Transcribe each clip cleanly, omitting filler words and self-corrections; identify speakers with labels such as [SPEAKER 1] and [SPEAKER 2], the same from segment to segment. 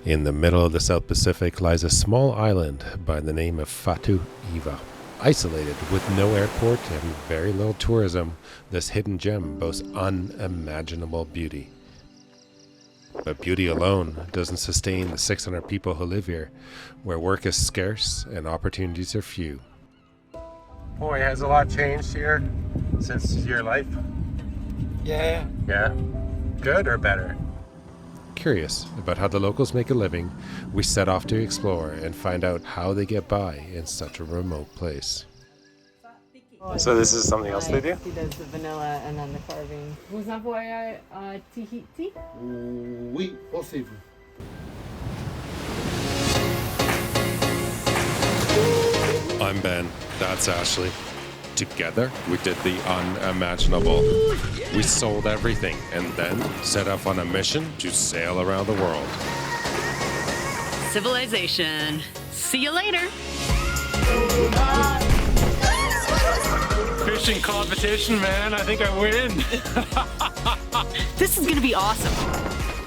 [SPEAKER 1] In the middle of the South Pacific lies a small island by the name of Fatu, Hiva. Isolated with no airport and very little tourism, this hidden gem boasts unimaginable beauty. But beauty alone doesn't sustain the 600 people who live here, where work is scarce and opportunities are few. Boy, has a lot changed here since your life?
[SPEAKER 2] Yeah.
[SPEAKER 1] Yeah? Good or better? Curious about how the locals make a living, we set off to explore and find out how they get by in such a remote place. So this is something else they do?
[SPEAKER 3] He does the vanilla and then the carving. Vous envoyez Tahiti?
[SPEAKER 2] Oui, possible.
[SPEAKER 1] I'm Ben, that's Ashley. Together, we did the unimaginable. We sold everything and then set off on a mission to sail around the world.
[SPEAKER 4] Civilization. See you later.
[SPEAKER 5] Fishing competition, man. I think I win.
[SPEAKER 4] This is gonna be awesome.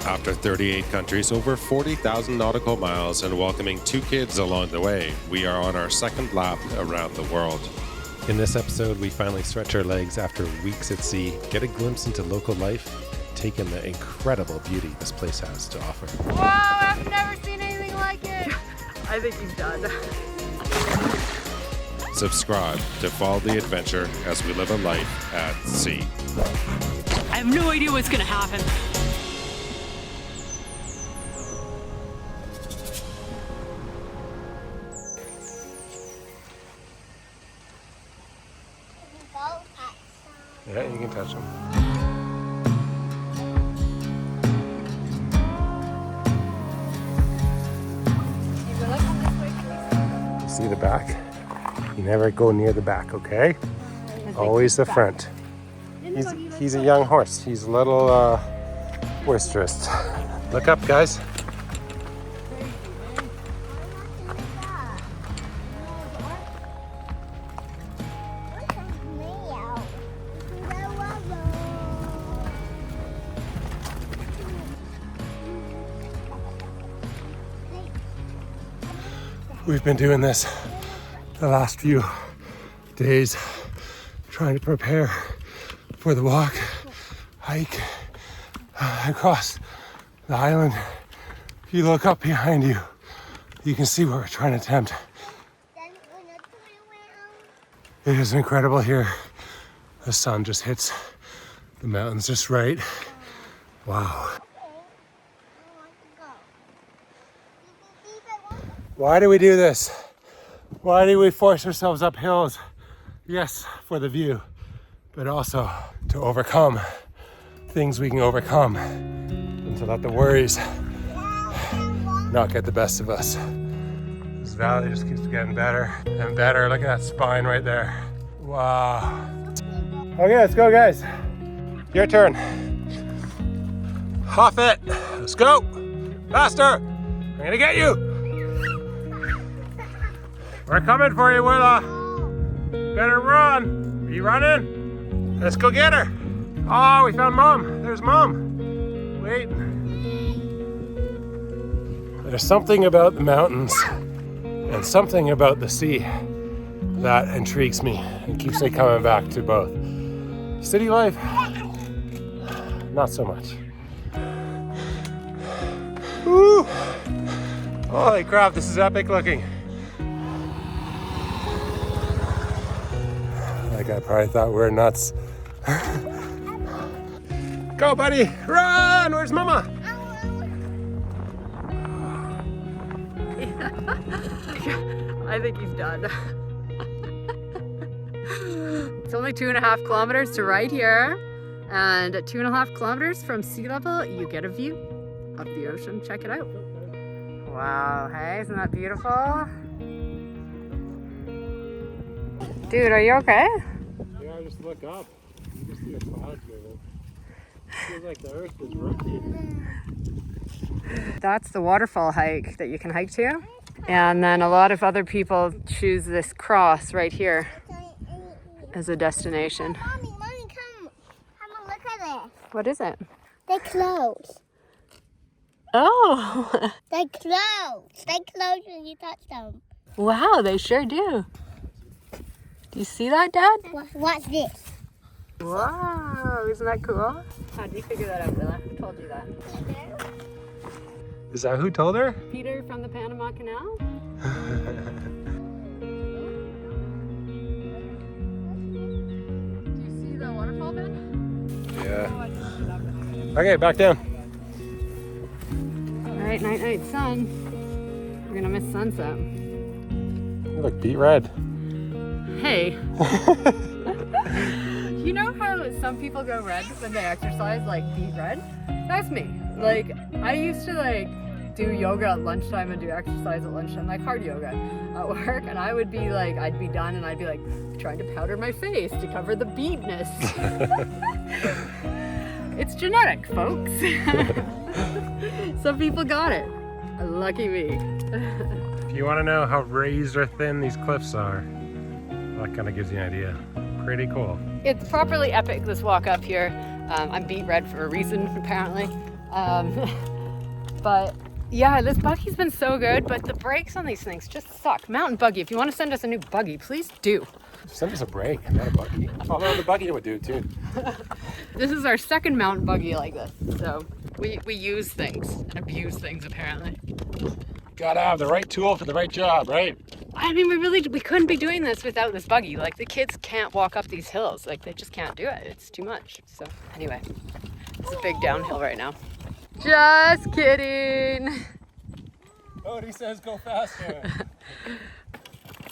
[SPEAKER 1] After 38 countries, over 40,000 nautical miles, and welcoming 2 kids along the way, we are on our second lap around the world. In this episode, we finally stretch our legs after weeks at sea, get a glimpse into local life, take in the incredible beauty this place has to offer.
[SPEAKER 3] Wow, I've never seen anything like it. I think he's done.
[SPEAKER 1] Subscribe to follow the adventure as we live a life at sea.
[SPEAKER 4] I have no idea what's gonna happen.
[SPEAKER 1] Yeah, you can touch them. See the back? You never go near the back, okay? Always the front. He's a young horse. He's a little boisterous. Look up, guys. We've been doing this the last few days, trying to prepare for the walk, hike across the island. If you look up behind you, you can see what we're trying to attempt. It is incredible here. The sun just hits the mountains just right. Wow. Why do we do this? Why do we force ourselves up hills? Yes, for the view, but also to overcome things we can overcome and to let the worries not get the best of us. This valley just keeps getting better and better. Look at that spine right there. Wow. Okay, let's go, guys. Your turn. Off it. Let's go. Faster. I'm gonna get you. We're coming for you, Willa. Better run. Are you running? Let's go get her. Oh, we found Mom. There's Mom. Wait. There's something about the mountains and something about the sea that intrigues me and keeps me coming back to both. City life, not so much. Woo! Holy crap, this is epic looking. That guy probably thought we were nuts. Go, buddy, run! Where's Mama?
[SPEAKER 3] I think he's done. It's only 2.5 kilometers to right here, and at 2.5 kilometers from sea level, you get a view of the ocean. Check it out. Wow, hey, isn't that beautiful? Dude, are you okay?
[SPEAKER 1] Yeah, I just look up. You just see the clouds moving. It feels like the earth is rotating.
[SPEAKER 3] That's the waterfall hike that you can hike to. And then a lot of other people choose this cross right here as a destination.
[SPEAKER 6] Mommy, come. Have a look at this.
[SPEAKER 3] What is it?
[SPEAKER 6] They're closed.
[SPEAKER 3] Oh,
[SPEAKER 6] They close. They close when you touch them.
[SPEAKER 3] wow, they sure do. Do you see that, Dad?
[SPEAKER 6] What's this?
[SPEAKER 3] Wow, isn't that cool? How did you figure that out, Willa? Who told you that?
[SPEAKER 1] Is that who told her?
[SPEAKER 3] Peter from the Panama Canal? Do you see the waterfall, Ben?
[SPEAKER 1] Yeah. Okay, back down.
[SPEAKER 3] All right, night, night, sun. We're gonna miss sunset.
[SPEAKER 1] You look beet red.
[SPEAKER 3] Hey. You know how some people go red when they exercise, like beet red? That's me. Like, I used to like do yoga at lunchtime and do exercise at lunchtime, like hard yoga at work, and I would be like, I'd be done and I'd be like trying to powder my face to cover the beetness. It's genetic, folks. Some people got it. Lucky me.
[SPEAKER 1] If you want to know how razor thin these cliffs are, that kind of gives you an idea. Pretty cool.
[SPEAKER 3] It's properly epic, this walk up here. I'm beet red for a reason, apparently. But yeah, this buggy's been so good, but the brakes on these things just suck. Mountain buggy, if you want to send us a new buggy, please do.
[SPEAKER 1] Send us a brake, not a buggy. Although the buggy would do too.
[SPEAKER 3] This is our second mountain buggy like this, so we use things and abuse things, apparently.
[SPEAKER 1] Gotta have the right tool for the right job, right?
[SPEAKER 3] I mean, we couldn't be doing this without this buggy. Like, the kids can't walk up these hills. Like, they just can't do it. It's too much. So anyway, it's a big downhill right now. Just kidding.
[SPEAKER 1] Bodhi says go faster.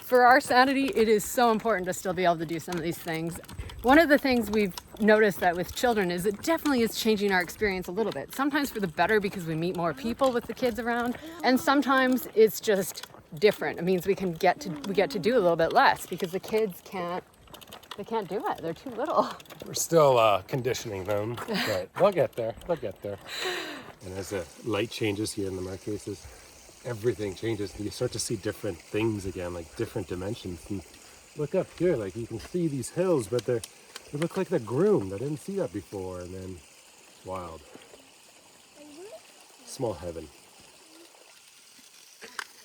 [SPEAKER 3] For our sanity, it is so important to still be able to do some of these things. One of the things we've noticed that with children is it definitely is changing our experience a little bit. Sometimes for the better because we meet more people with the kids around, and sometimes it's just different. It means we get to do a little bit less because the kids can't do it. They're too little.
[SPEAKER 1] We're still conditioning them, but they'll get there. They'll get there. And as the light changes here in the Marquesas, everything changes. You start to see different things again, like different dimensions. And look up here, like you can see these hills, but they look like they're groomed. I didn't see that before. And then wild. Small heaven.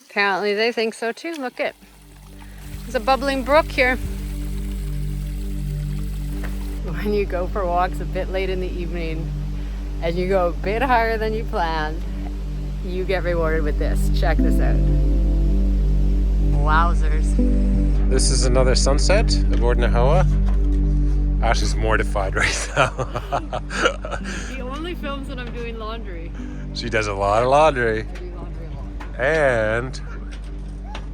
[SPEAKER 3] Apparently they think so too. Look it. There's a bubbling brook here. When you go for walks a bit late in the evening and you go a bit higher than you planned, you get rewarded with this. Check this out. Wowzers.
[SPEAKER 1] This is another sunset aboard Nahoa. Ash is mortified right now.
[SPEAKER 3] He only films when I'm doing laundry.
[SPEAKER 1] She does a lot of laundry.
[SPEAKER 3] I do laundry a lot.
[SPEAKER 1] And,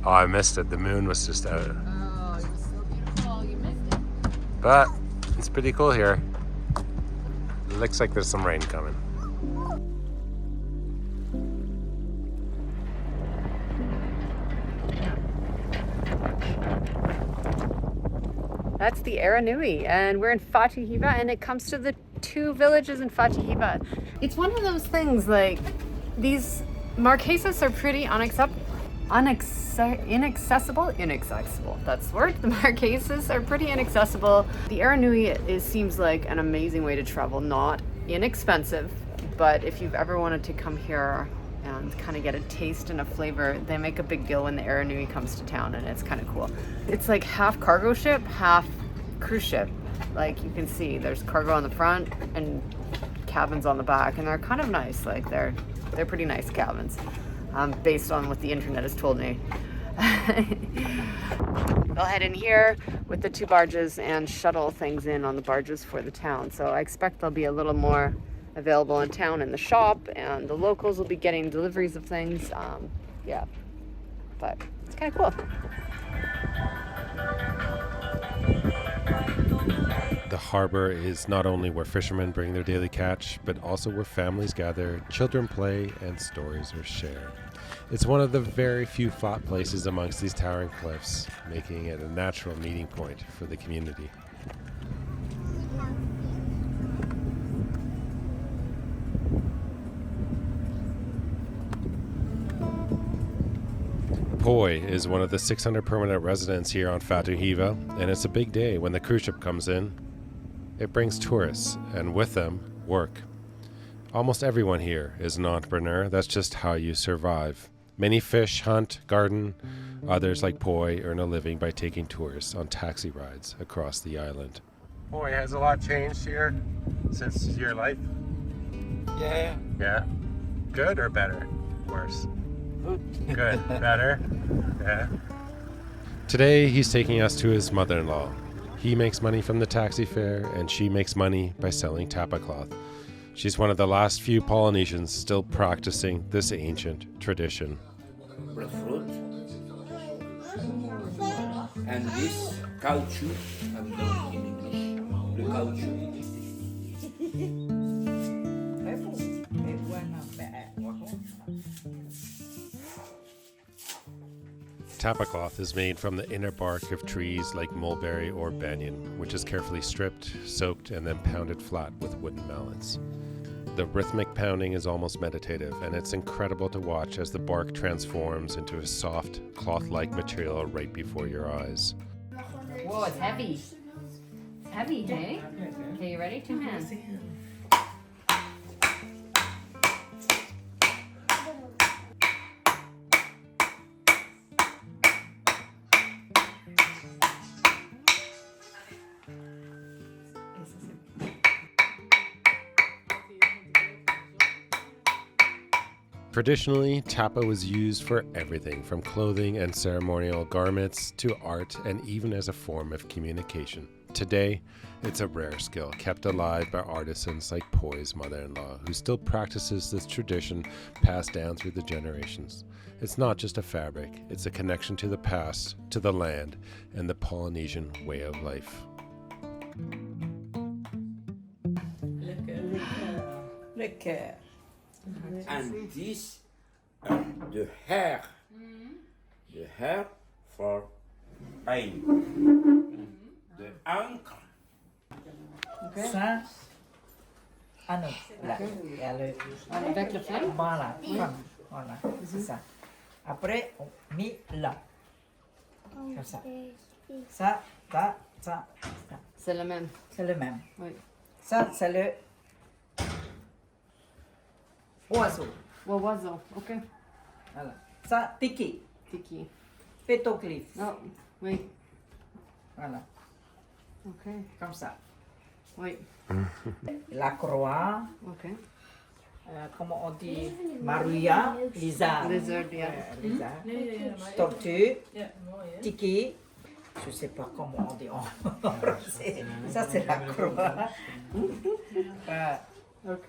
[SPEAKER 1] oh, I missed it. The moon was just out.
[SPEAKER 3] Oh, it was so beautiful. You missed it.
[SPEAKER 1] But it's pretty cool here. It looks like there's some rain coming.
[SPEAKER 3] That's the Aranui, and we're in Fatu, Hiva, and it comes to the two villages in Fatu, Hiva. It's one of those things, like, these Marquesas are pretty inaccessible, that's the word. The Marquesas are pretty inaccessible. The Aranui seems like an amazing way to travel, not inexpensive, but if you've ever wanted to come here and kind of get a taste and a flavor, they make a big deal when the Aranui comes to town, and it's kind of cool. It's like half cargo ship, half cruise ship. Like, you can see there's cargo on the front and cabins on the back, and they're kind of nice. Like, they're pretty nice cabins, based on what the internet has told me. They'll head in here with the two barges and shuttle things in on the barges for the town. So I expect there'll be a little more available in town in the shop, and the locals will be getting deliveries of things. Yeah, but it's kind of cool.
[SPEAKER 1] The harbor is not only where fishermen bring their daily catch, but also where families gather, children play, and stories are shared. It's one of the very few flat places amongst these towering cliffs, making it a natural meeting point for the community. Poi is one of the 600 permanent residents here on Fatu Hiva, and it's a big day when the cruise ship comes in. It brings tourists, and with them, work. Almost everyone here is an entrepreneur. That's just how you survive. Many fish, hunt, garden. Others, like Poi, earn a living by taking tours on taxi rides across the island. Poi, has a lot changed here since your life?
[SPEAKER 2] Yeah.
[SPEAKER 1] Yeah. Good or better? Worse?
[SPEAKER 2] Good.
[SPEAKER 1] Good. Better? Yeah. Today, he's taking us to his mother-in-law. He makes money from the taxi fare, and she makes money by selling tapa cloth. She's one of the last few Polynesians still practicing this ancient tradition.
[SPEAKER 7] Breadfruit. And this caoutchouc, I'm done in English. The caoutchouc.
[SPEAKER 1] Tapa cloth is made from the inner bark of trees like mulberry or banyan, which is carefully stripped, soaked, and then pounded flat with wooden mallets. The rhythmic pounding is almost meditative, and it's incredible to watch as the bark transforms into a soft, cloth-like material right before your eyes.
[SPEAKER 3] Whoa, it's heavy. It's heavy, hey? Okay, you ready? 2 hands.
[SPEAKER 1] Traditionally, tapa was used for everything from clothing and ceremonial garments to art and even as a form of communication. Today, it's a rare skill kept alive by artisans like Poi's mother-in-law, who still practices this tradition passed down through the generations. It's not just a fabric, it's a connection to the past, to the land, and the Polynesian way of life.
[SPEAKER 7] And this, the hair for pain. The encre.
[SPEAKER 8] Ça, ah non, là, il y a le,
[SPEAKER 3] Avec le flingue?
[SPEAKER 8] voilà, voilà, c'est ça. Après, on met là, comme ça. Ça, ça.
[SPEAKER 3] C'est le même.
[SPEAKER 8] C'est le même.
[SPEAKER 3] Oui.
[SPEAKER 8] Ça, c'est le oiseau.
[SPEAKER 3] Oiseau, ok.
[SPEAKER 8] Voilà. Ça, tiki,
[SPEAKER 3] Tiki.
[SPEAKER 8] pétocliffe.
[SPEAKER 3] Oh, oui.
[SPEAKER 8] Voilà,
[SPEAKER 3] Ok.
[SPEAKER 8] comme ça.
[SPEAKER 3] Oui.
[SPEAKER 8] La croix,
[SPEAKER 3] Ok.
[SPEAKER 8] comment on dit, maruya, lizard.
[SPEAKER 3] Lizard, yeah.
[SPEAKER 8] Lizard. Tortue, tiki. Je sais pas comment on dit en français. Ça, c'est la croix.
[SPEAKER 3] Ok.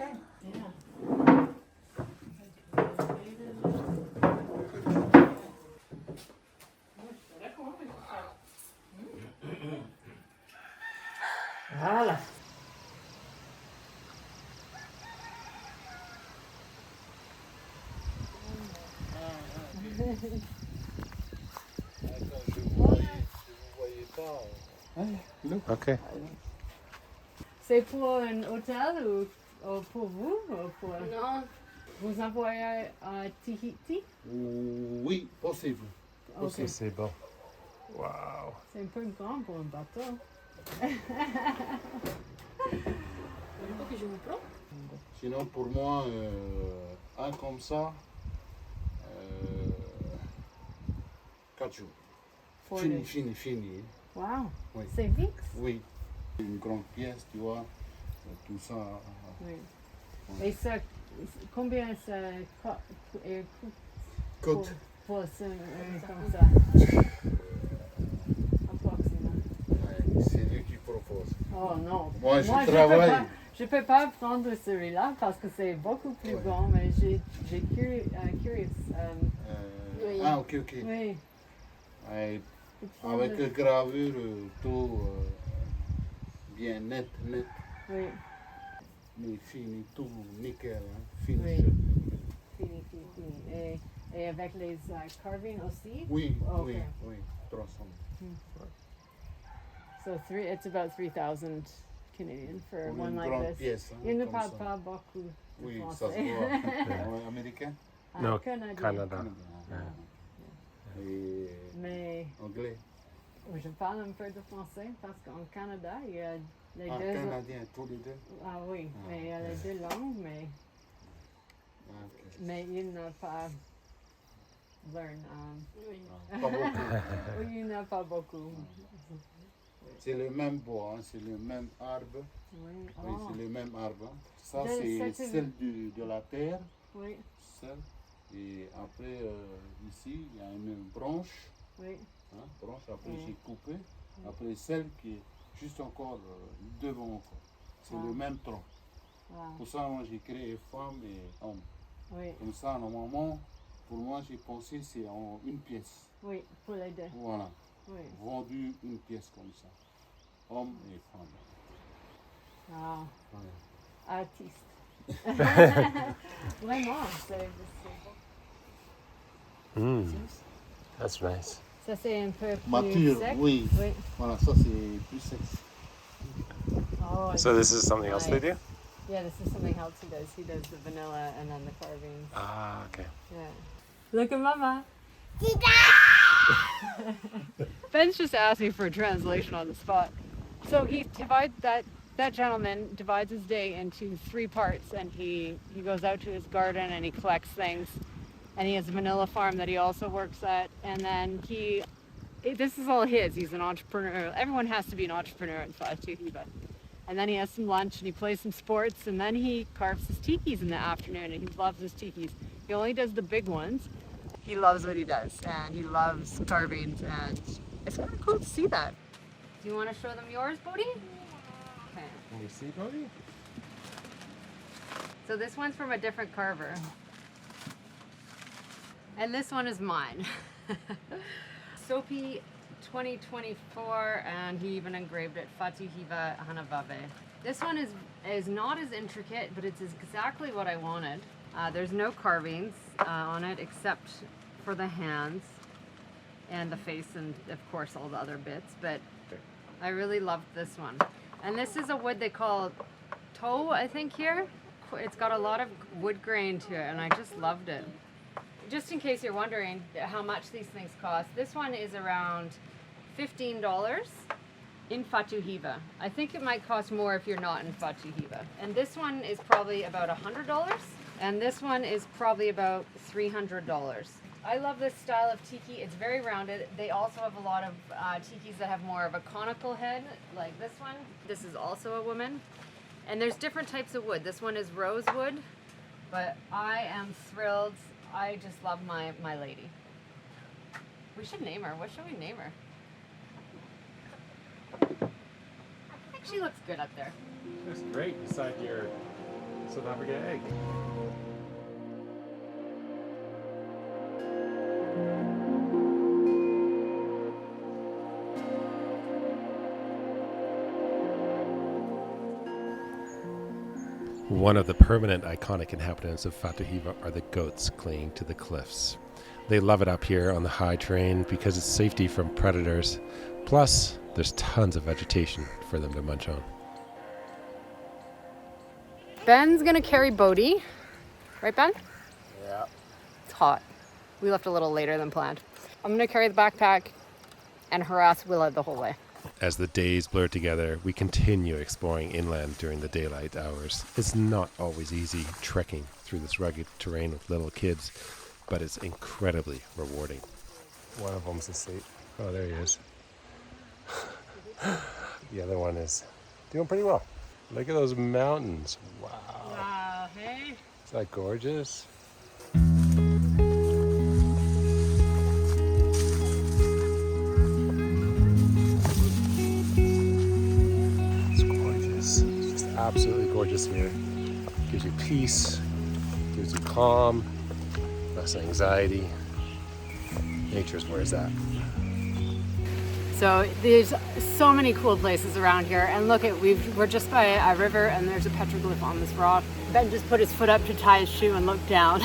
[SPEAKER 8] Voilà.
[SPEAKER 1] Okay.
[SPEAKER 3] C'est pour un hôtel ou pour vous? Ou pour... Non. Vous envoyez à Tahiti?
[SPEAKER 2] Oui, possible.
[SPEAKER 3] Ok.
[SPEAKER 1] C'est bon. Wow.
[SPEAKER 3] C'est un peu grand pour un bateau.
[SPEAKER 2] Sinon, pour moi, un comme ça, 4 jours. Fini.
[SPEAKER 3] Wow.
[SPEAKER 2] Oui.
[SPEAKER 3] C'est vite.
[SPEAKER 2] Oui. Une grande pièce, tu vois, tout ça.
[SPEAKER 3] Oui. Et ça, combien ça
[SPEAKER 2] Coûte.
[SPEAKER 3] pour ça, comme ça? Approximativement.
[SPEAKER 2] C'est lui qui propose.
[SPEAKER 3] Oh non.
[SPEAKER 2] Moi, je travaille.
[SPEAKER 3] Je peux pas prendre celui-là parce que c'est beaucoup plus
[SPEAKER 2] Ouais.
[SPEAKER 3] grand, mais j'ai curieux. Oui.
[SPEAKER 2] Ah, ok.
[SPEAKER 3] Oui.
[SPEAKER 2] Ouais,
[SPEAKER 3] Je peux prendre
[SPEAKER 2] avec
[SPEAKER 3] le-
[SPEAKER 2] gravure, tout bien net.
[SPEAKER 3] Oui.
[SPEAKER 2] Mais fini, tout nickel. Hein, fini.
[SPEAKER 3] Oui. Fini. Et avec les carvings aussi?
[SPEAKER 2] Oui,
[SPEAKER 3] Oh,
[SPEAKER 2] oui,
[SPEAKER 3] okay.
[SPEAKER 2] oui, 300.
[SPEAKER 3] So it's about 3,000 Canadian for
[SPEAKER 2] Pour
[SPEAKER 3] one
[SPEAKER 2] une
[SPEAKER 3] like
[SPEAKER 2] grande
[SPEAKER 3] this.
[SPEAKER 2] pièce. Hein,
[SPEAKER 3] Il ne
[SPEAKER 2] comme
[SPEAKER 3] parle
[SPEAKER 2] ça.
[SPEAKER 3] pas beaucoup de
[SPEAKER 2] Oui, ça
[SPEAKER 3] français.
[SPEAKER 2] se voit. Ouais, américain?
[SPEAKER 1] No,
[SPEAKER 3] Canadien.
[SPEAKER 1] Canada.
[SPEAKER 2] Et
[SPEAKER 3] Mais
[SPEAKER 2] anglais?
[SPEAKER 3] je parle un peu de français parce qu'en Canada, il y a les
[SPEAKER 2] Ah,
[SPEAKER 3] deux.
[SPEAKER 2] canadien, tous les deux?
[SPEAKER 3] Ah oui, mais il y a les deux langues, mais mais il n'a pas learn.
[SPEAKER 2] Pas beaucoup.
[SPEAKER 3] Oui, il n'a pas beaucoup.
[SPEAKER 2] C'est le même bois, hein, c'est le même arbre.
[SPEAKER 3] Oui.
[SPEAKER 2] Oui,
[SPEAKER 3] Oh.
[SPEAKER 2] c'est le même arbre. Ça,
[SPEAKER 3] De-
[SPEAKER 2] c'est
[SPEAKER 3] c'est-
[SPEAKER 2] celle de la terre.
[SPEAKER 3] Oui,
[SPEAKER 2] Celle. Et après, ici, il y a une branche.
[SPEAKER 3] oui.
[SPEAKER 2] Hein, branche, après
[SPEAKER 3] Mm.
[SPEAKER 2] j'ai coupé. Après, celle qui est juste encore devant encore. C'est le même tronc.
[SPEAKER 3] Wow.
[SPEAKER 2] Pour ça, moi, j'ai créé femme et homme.
[SPEAKER 3] Oui,
[SPEAKER 2] Comme ça, normalement, pour moi, j'ai pensé c'est en une pièce.
[SPEAKER 3] oui, pour les deux.
[SPEAKER 2] Voilà.
[SPEAKER 3] Oui.
[SPEAKER 2] Vendu une pièce comme ça. Homme et femme.
[SPEAKER 3] Wow.
[SPEAKER 2] Ouais.
[SPEAKER 3] Artiste. Vraiment, c'est beau.
[SPEAKER 1] That's nice.
[SPEAKER 3] Ça, c'est un peu plus
[SPEAKER 2] Mature,
[SPEAKER 3] sec.
[SPEAKER 2] oui.
[SPEAKER 3] Oui.
[SPEAKER 2] Voilà, ça c'est plus sexy.
[SPEAKER 3] Oh,
[SPEAKER 1] So this is something else they do?
[SPEAKER 3] yeah, this is something else he does. He does the vanilla and then the carvings.
[SPEAKER 1] Ah, okay.
[SPEAKER 3] Yeah. Look at Mama. Ben's just asked me for a translation on the spot. So he divides that gentleman divides his day into 3 parts, and he goes out to his garden and he collects things, and he has a vanilla farm that he also works at, and then this is all his. He's an entrepreneur. Everyone has to be an entrepreneur in Fatu, Hiva. And then he has some lunch and he plays some sports, and then he carves his tikis in the afternoon, and he loves his tikis. He only does the big ones. He loves what he does, and he loves carvings, and it's kind of cool to see that. Do you want to show them yours, Bodhi? Okay.
[SPEAKER 1] Can you see, Bodhi?
[SPEAKER 3] So this one's from a different carver. And this one is mine. Soapy 2024, and he even engraved it, Fatu Hiva Hanavave. This one is not as intricate, but it's exactly what I wanted. There's no carvings on it except for the hands and the face and of course all the other bits, but I really loved this one. And this is a wood they call toe, I think here. It's got a lot of wood grain to it, and I just loved it. Just in case you're wondering how much these things cost, this one is around $15 in Fatu Hiva. I think it might cost more if you're not in Fatu Hiva. And this one is probably about $100, and this one is probably about $300. I love this style of tiki. It's very rounded. They also have a lot of tikis that have more of a conical head, like this one. This is also a woman. And there's different types of wood. This one is rosewood, but I am thrilled. I just love my lady. We should name her. What should we name her? I think she looks good up there.
[SPEAKER 1] That's great beside your South African egg. One of the permanent iconic inhabitants of Fatu Hiva are the goats clinging to the cliffs. They love it up here on the high terrain because it's safety from predators. Plus, there's tons of vegetation for them to munch on.
[SPEAKER 3] Ben's gonna carry Bodhi. Right, Ben?
[SPEAKER 1] Yeah.
[SPEAKER 3] It's hot. We left a little later than planned. I'm gonna carry the backpack and harass Willa the whole way.
[SPEAKER 1] As the days blur together, we continue exploring inland during the daylight hours. It's not always easy trekking through this rugged terrain with little kids, but it's incredibly rewarding. One of them's asleep. Oh, there he is. The other one is doing pretty well. Look at those mountains. Wow.
[SPEAKER 3] Wow, hey?
[SPEAKER 1] Is that gorgeous? It's gorgeous. It's just absolutely gorgeous here. Gives you peace, gives you calm, less anxiety. Nature's where it's at.
[SPEAKER 3] So there's so many cool places around here, and look at we're just by a river, and there's a petroglyph on this rock. Ben just put his foot up to tie his shoe and look down.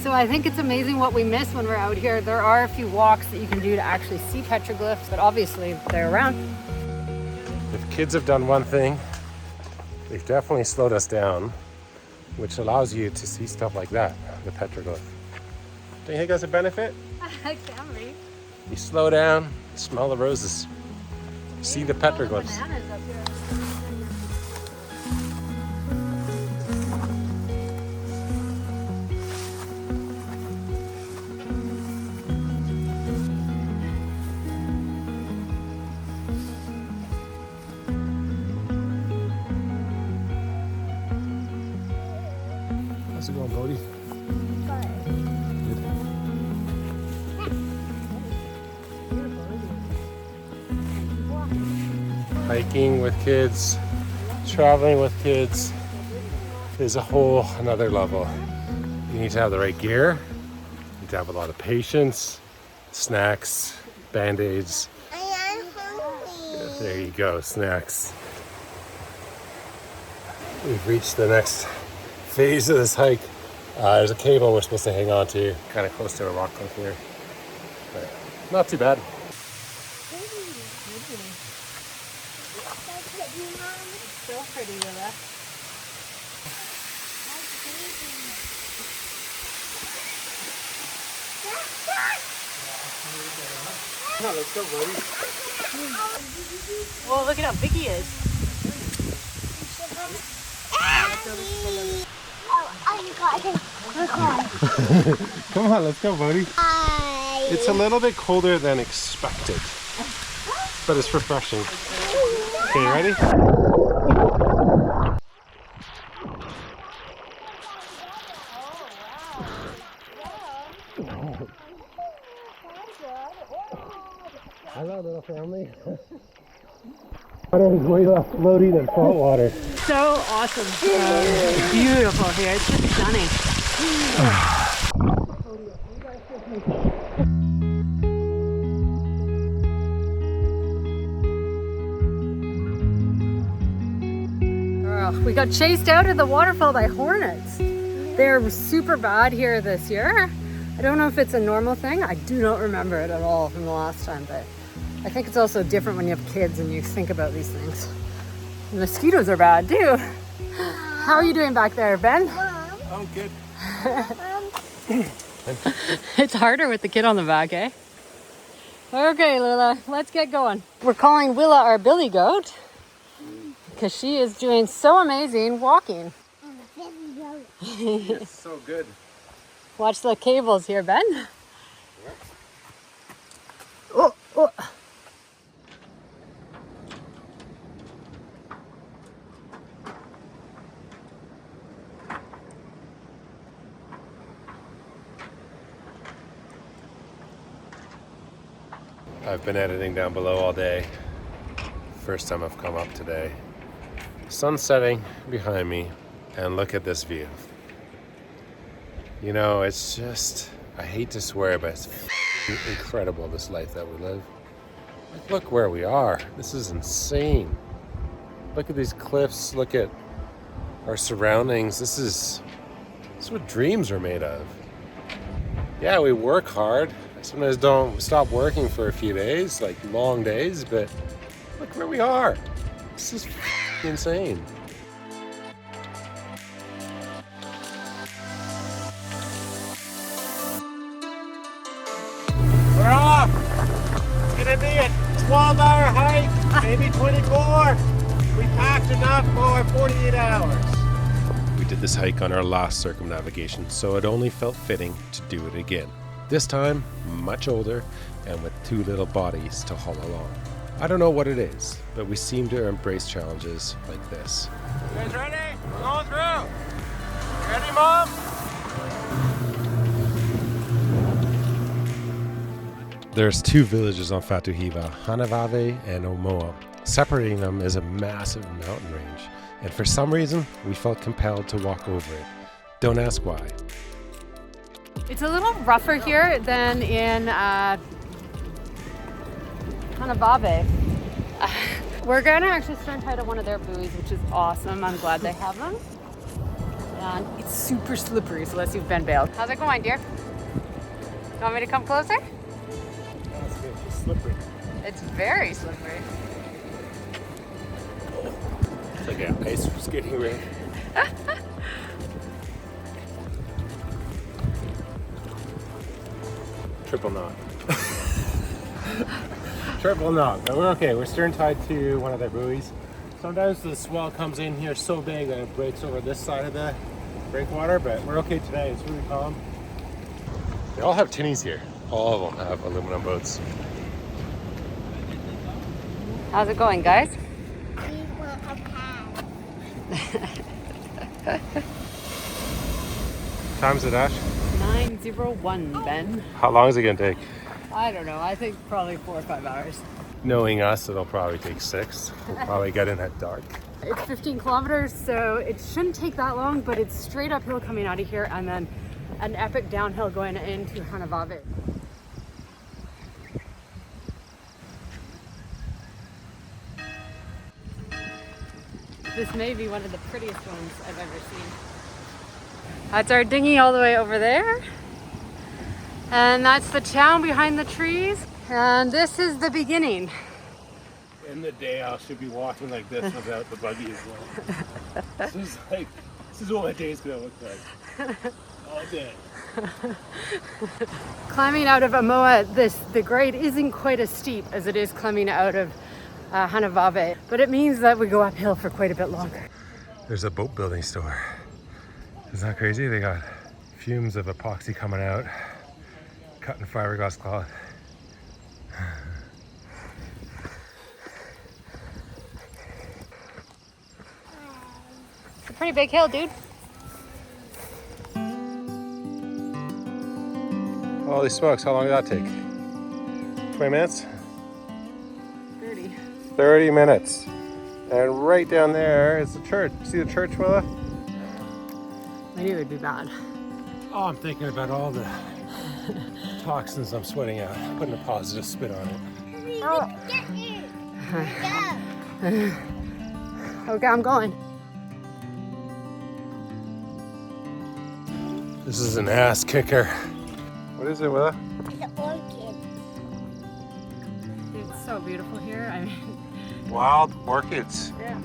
[SPEAKER 3] So I think it's amazing what we miss when we're out here. There are a few walks that you can do to actually see petroglyphs, but obviously they're around.
[SPEAKER 1] If kids have done one thing, they've definitely slowed us down, which allows you to see stuff like that, the petroglyph. Don't you think that's a benefit?
[SPEAKER 3] I can be.
[SPEAKER 1] You slow down, smell the roses, see the petroglyphs.
[SPEAKER 3] Bananas up here.
[SPEAKER 1] Bodhi? Hiking with kids, traveling with kids is a whole another level. You need to have the right gear, you need to have a lot of patience, snacks, band-aids.
[SPEAKER 6] I am hungry.
[SPEAKER 1] There you go, snacks. We've reached the next phase of this hike. There's a cable we're supposed to hang on to, kind of close to a rock cliff here. But not too bad.
[SPEAKER 3] So pretty, Willa.
[SPEAKER 1] Let's go, buddy.
[SPEAKER 4] Well, look at how big he is.
[SPEAKER 6] Oh, you got him. Come on.
[SPEAKER 1] Come on, let's go, buddy.
[SPEAKER 6] Bye.
[SPEAKER 1] It's a little bit colder than expected, but it's refreshing. Okay, you ready? Hello, little family. Water is way less floaty than salt water.
[SPEAKER 4] So awesome. It's beautiful here. It's just stunning.
[SPEAKER 3] We got chased out of the waterfall by hornets. They're super bad here this year. I don't know if it's a normal thing. I do not remember it at all from the last time, but I think it's also different when you have kids and you think about these things. The mosquitoes are bad too. How are you doing back there, Ben?
[SPEAKER 1] Oh, good.
[SPEAKER 3] It's harder with the kid on the back, eh? Okay, Lila, let's get going. We're calling Willa our billy goat because she is doing so amazing walking.
[SPEAKER 1] It's so good.
[SPEAKER 3] Watch the cables here, Ben. Oh, oh.
[SPEAKER 1] I've been editing down below all day. First time I've come up today. Sun setting behind me, and look at this view. You know, it's just, I hate to swear, but it's incredible, this life that we live. Like, look where we are. This is insane. Look at these cliffs, look at our surroundings. This is what dreams are made of. Yeah, we work hard. I sometimes don't stop working for a few days, like long days, but look where we are. This is insane. We're off! It's gonna be a 12-hour hike, maybe 24. We packed enough for 48 hours. We did this hike on our last circumnavigation, so it only felt fitting to do it again. This time, much older and with two little bodies to haul along. I don't know what it is, but we seem to embrace challenges like this. You guys ready? We're going through. You ready, Mom? There's two villages on Fatu Hiva, Hanavave and Omoa. Separating them is a massive mountain range, and for some reason, we felt compelled to walk over it. Don't ask why.
[SPEAKER 3] It's a little rougher here than in Hanavave. We're gonna actually stern tight on one of their buoys, which is awesome. I'm glad they have them. And it's super slippery, so let's see if Ben bailed. How's it going, dear? You want me to come closer?
[SPEAKER 1] That's good. It's slippery.
[SPEAKER 3] It's very slippery.
[SPEAKER 1] It's like an ice skating rink. Triple knot. Triple knot, but we're okay. We're stern tied to one of their buoys. Sometimes the swell comes in here so big that it breaks over this side of the breakwater, but we're okay today. It's really calm. They all have tinnies here. All of them have aluminum boats.
[SPEAKER 3] How's it going, guys?
[SPEAKER 6] We want a pad.
[SPEAKER 1] Time's the dash?
[SPEAKER 3] 9:01, Ben.
[SPEAKER 1] How long is it gonna take?
[SPEAKER 3] I don't know. I think probably 4 or 5 hours.
[SPEAKER 1] Knowing us, it'll probably take 6. We'll probably get in at dark.
[SPEAKER 3] It's 15 kilometers, so it shouldn't take that long, but it's straight uphill coming out of here and then an epic downhill going into Nahoa. This may be one of the prettiest ones I've ever seen. That's our dinghy all the way over there. And that's the town behind the trees. And this is the beginning.
[SPEAKER 1] In the day, I should be walking like this without the buggy as well. This is what my day's gonna look like. All day.
[SPEAKER 3] Climbing out of Amoa, the grade isn't quite as steep as it is climbing out of Nahoa, but it means that we go uphill for quite a bit longer.
[SPEAKER 1] There's a boat building store. Isn't that crazy? They got fumes of epoxy coming out, cut in fiberglass cloth.
[SPEAKER 3] It's a pretty big hill, dude.
[SPEAKER 1] Holy smokes, how long did that take? 20 minutes?
[SPEAKER 3] 30.
[SPEAKER 1] 30 minutes. And right down there is the church. See the church, Willa?
[SPEAKER 3] I knew it would be bad.
[SPEAKER 1] Oh, I'm thinking about all the toxins I'm sweating out, putting a positive spin on it.
[SPEAKER 3] Oh. Okay, I'm going.
[SPEAKER 1] This is an ass kicker. What is it, Willa?
[SPEAKER 6] It's an orchid.
[SPEAKER 3] It's so beautiful here. I mean,
[SPEAKER 1] Wild orchids.
[SPEAKER 3] yeah.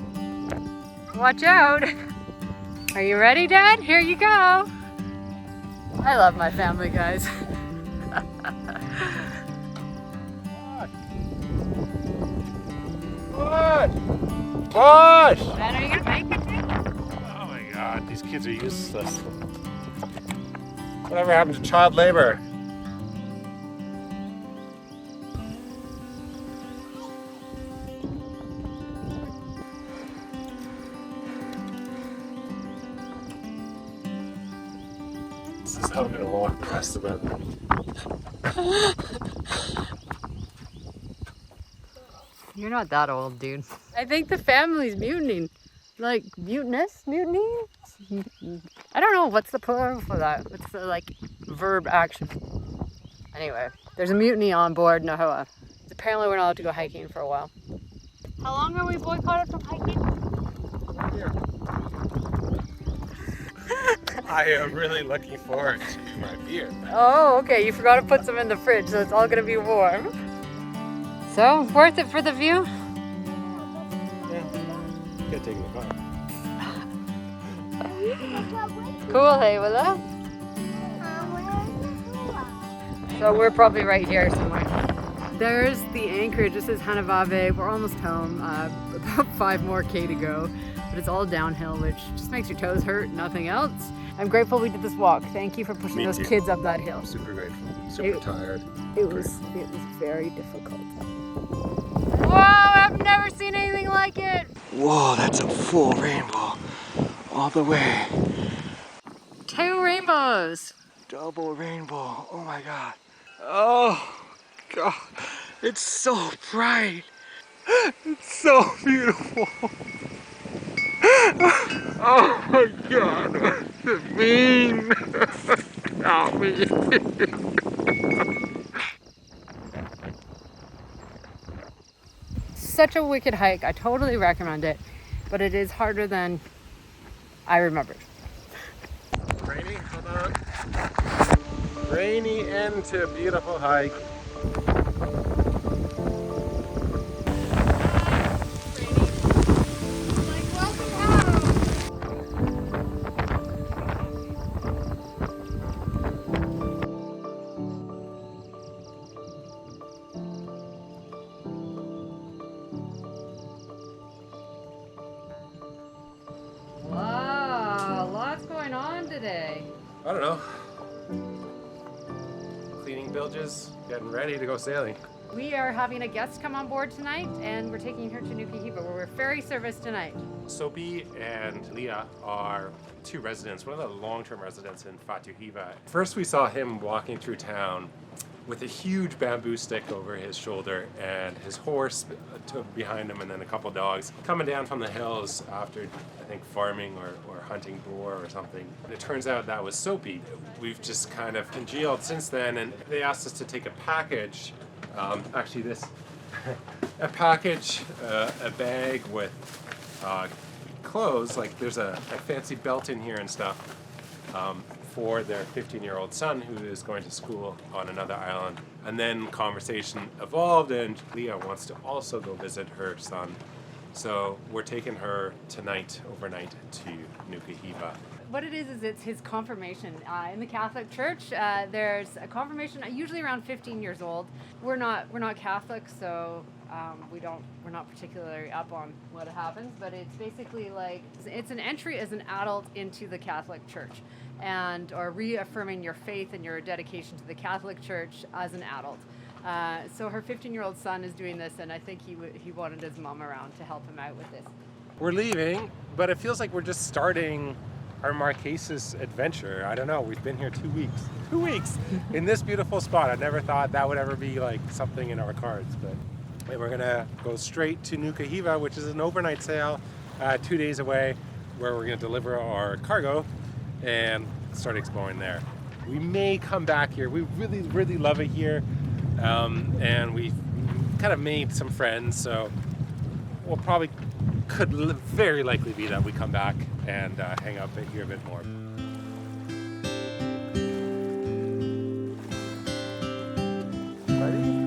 [SPEAKER 3] Watch out. Are you ready, Dad? Here you go. I love my family, guys.
[SPEAKER 1] Push! Push!
[SPEAKER 3] Ben, are you gonna make it, dude?
[SPEAKER 1] Oh my god, these kids are useless. Whatever happened to child labor? This is how I'm gonna walk past the weather.
[SPEAKER 3] You're not that old, dude. I think the family's mutinying. Like, mutinous? Mutiny? I don't know. What's the plural for that? What's the, like, verb action? Anyway, there's a mutiny on board Nahoa. Apparently we're not allowed to go hiking for a while. How long are we boycotted from hiking?
[SPEAKER 1] I am really looking forward to my beer.
[SPEAKER 3] Oh, okay. You forgot to put some in the fridge, so it's all going to be warm. So, worth it for the view?
[SPEAKER 1] Get taken the car.
[SPEAKER 3] Cool, hey, Willa? So we're probably right here somewhere. There's the anchorage. This is Nahoa. We're almost home. About 5 more K to go. But it's all downhill, which just makes your toes hurt, nothing else. I'm grateful we did this walk. Thank you for pushing
[SPEAKER 1] Me
[SPEAKER 3] those
[SPEAKER 1] too.
[SPEAKER 3] kids up that hill.
[SPEAKER 1] Super grateful. Super tired.
[SPEAKER 3] It was very difficult. Whoa, I've never seen anything like it.
[SPEAKER 1] Whoa, that's a full rainbow. All the way.
[SPEAKER 3] 2 rainbows.
[SPEAKER 1] Double rainbow. Oh my god. Oh god. It's so bright. It's so beautiful. Oh my god. What's it mean? Help me.
[SPEAKER 3] Such a wicked hike. I totally recommend it, but it is harder than I remembered.
[SPEAKER 1] Rainy, hold on. Rainy end to a beautiful hike.
[SPEAKER 3] Wow, lots going on today.
[SPEAKER 1] I don't know. Cleaning bilges, getting ready to go sailing.
[SPEAKER 3] We are having a guest come on board tonight, and we're taking her to Nuku Hiva, where we're ferry service tonight.
[SPEAKER 1] Sophie and Leah are two residents, one of the long-term residents in Fatu Hiva. First we saw him walking through town with a huge bamboo stick over his shoulder and his horse behind him, and then a couple dogs coming down from the hills after, I think, farming or hunting boar or something. It turns out that was Soapy. We've just kind of congealed since then, and they asked us to take a package, actually this, a package, a bag with clothes, like there's a fancy belt in here and stuff, for their 15-year-old son who is going to school on another island. And then conversation evolved, and Leah wants to also go visit her son. So we're taking her tonight, overnight, to Nuku Hiva.
[SPEAKER 3] What it is it's his confirmation. In the Catholic Church, there's a confirmation usually around 15 years old. We're not Catholic, so we're not particularly up on what happens, but it's basically like it's an entry as an adult into the Catholic Church, or reaffirming your faith and your dedication to the Catholic Church as an adult. So her 15-year-old son is doing this, and I think he wanted his mom around to help him out with this.
[SPEAKER 1] We're leaving, but it feels like we're just starting our Marquesas adventure. I don't know, we've been here 2 weeks. 2 weeks in this beautiful spot. I never thought that would ever be like something in our cards, but we're gonna go straight to Nuku Hiva, which is an overnight sail 2 days away, where we're gonna deliver our cargo and start exploring there. We may come back here. We really, really love it here, and we've kind of made some friends, so we'll probably very likely be that we come back and hang out here a bit more. Ready?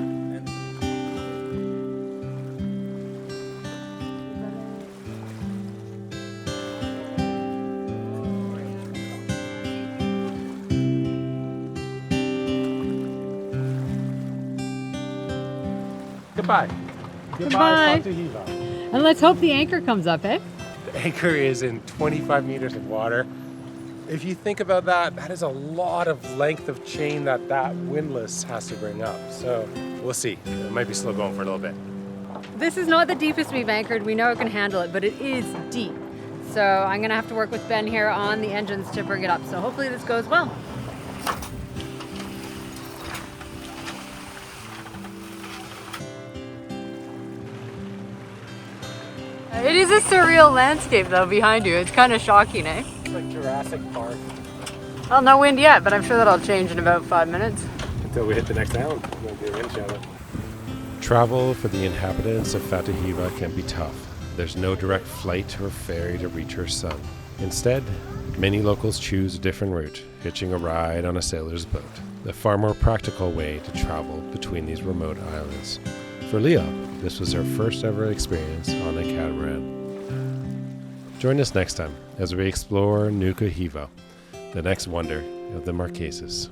[SPEAKER 1] Goodbye.
[SPEAKER 3] Goodbye.
[SPEAKER 1] Fatu Hiva.
[SPEAKER 3] And let's hope the anchor comes up, eh?
[SPEAKER 1] The anchor is in 25 meters of water. If you think about that, that is a lot of length of chain that windlass has to bring up. So we'll see. It might be slow going for a little bit.
[SPEAKER 3] This is not the deepest we've anchored. We know it can handle it, but it is deep. So I'm gonna have to work with Ben here on the engines to bring it up. So hopefully this goes well. It is a surreal landscape though behind you. It's kind of shocking, eh?
[SPEAKER 1] It's like Jurassic Park.
[SPEAKER 3] Well, no wind yet, but I'm sure that'll change in about 5 minutes.
[SPEAKER 1] Until we hit the next island. We'll be wind shadow. Travel for the inhabitants of Fatu Hiva can be tough. There's no direct flight or ferry to reach her son. Instead, many locals choose a different route, hitching a ride on a sailor's boat, the far more practical way to travel between these remote islands. For Leah, this was her first ever experience on a catamaran. Join us next time as we explore Nuku Hiva, the next wonder of the Marquesas.